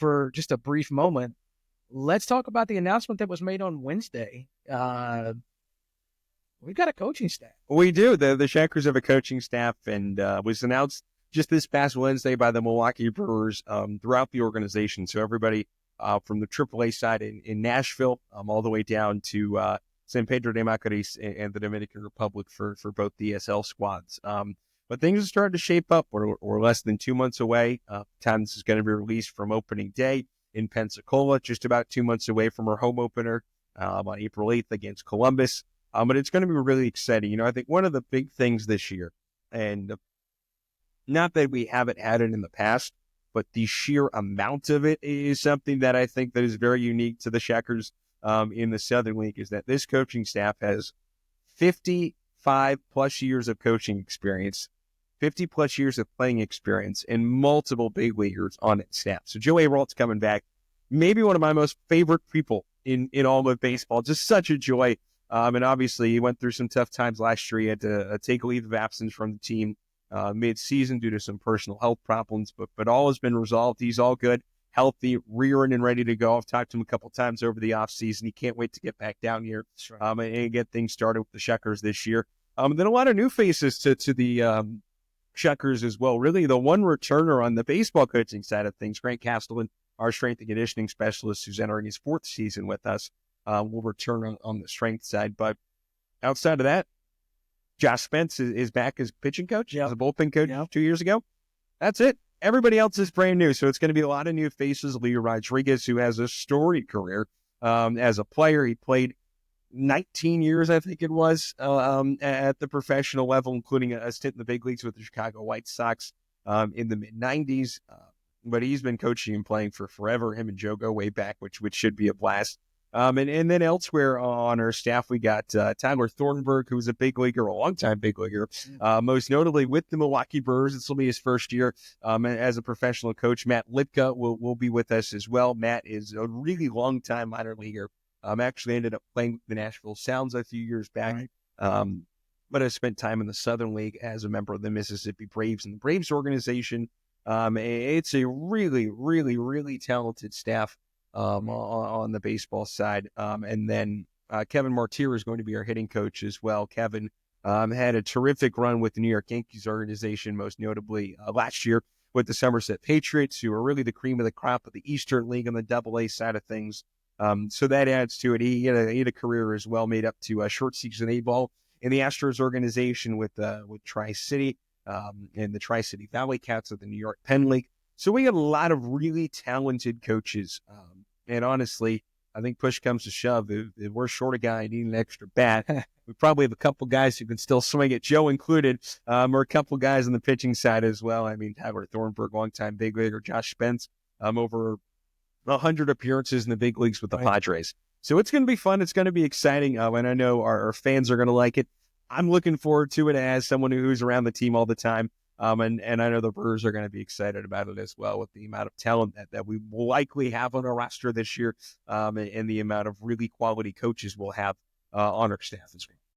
for just a brief moment, let's talk about the announcement that was made on Wednesday. We've got a coaching staff. We do. The Shuckers have a coaching staff, and was announced just this past Wednesday by the Milwaukee Brewers throughout the organization. So everybody from the AAA side in Nashville all the way down to San Pedro de Macorís and the Dominican Republic for both DSL squads. But things are starting to shape up. We're less than 2 months away. Time this is going to be released from opening day in Pensacola, just about 2 months away from our home opener on April 8th against Columbus. But it's going to be really exciting. You know, I think one of the big things this year, and not that we haven't had it in the past, but the sheer amount of it is something that I think that is very unique to the Shuckers in the Southern League, is that this coaching staff has 55 plus years of coaching experience, 50 plus years of playing experience, and multiple big leaguers on its staff. So Joe Averalt's coming back, maybe one of my most favorite people in all of baseball, just such a joy. And obviously he went through some tough times last year. He had to take a leave of absence from the team mid-season due to some personal health problems, but all has been resolved. He's all good, healthy, rearing and ready to go. I've talked to him a couple times over the offseason. He can't wait to get back down here and get things started with the Shuckers this year. Then a lot of new faces to the Shuckers as well. Really, the one returner on the baseball coaching side of things, Grant Castleman, our strength and conditioning specialist, who's entering his 4th season with us, will return on the strength side. But outside of that, Josh Spence is back as pitching coach, as a bullpen coach 2 years ago. That's it. Everybody else is brand new. So it's going to be a lot of new faces. Leo Rodriguez, who has a storied career as a player. He played 19 years, I think it was, at the professional level, including a stint in the big leagues with the Chicago White Sox in the mid-90s. But he's been coaching and playing for forever. Him and Joe go way back, which should be a blast. And then elsewhere on our staff, we got Tyler Thornburg, who's a big leaguer, a longtime big leaguer, most notably with the Milwaukee Brewers. This will be his first year as a professional coach. Matt Lipka will be with us as well. Matt is a really long-time minor leaguer. Actually ended up playing with the Nashville Sounds a few years back, but has spent time in the Southern League as a member of the Mississippi Braves and the Braves organization. It's a really, really, really talented staff on the baseball side. And then Kevin Martir is going to be our hitting coach as well. Kevin had a terrific run with the New York Yankees organization, most notably last year with the Somerset Patriots, who are really the cream of the crop of the Eastern League on the Double-A side of things. So that adds to it. He had a career as well, made up to a short season A-ball in the Astros organization with Tri-City and the Tri-City Valley Cats of the New York Penn League. So we got a lot of really talented coaches. And honestly, I think push comes to shove. If we're short a guy and need an extra bat, we probably have a couple guys who can still swing it, Joe included, or a couple guys on the pitching side as well. I mean, Tyler Thornburg, longtime big leaguer, Josh Spence, over 100 appearances in the big leagues with the Padres. So it's going to be fun. It's going to be exciting. And I know our fans are going to like it. I'm looking forward to it as someone who's around the team all the time. And I know the Brewers are going to be excited about it as well, with the amount of talent that we will likely have on our roster this year, and the amount of really quality coaches we'll have on our staff as well.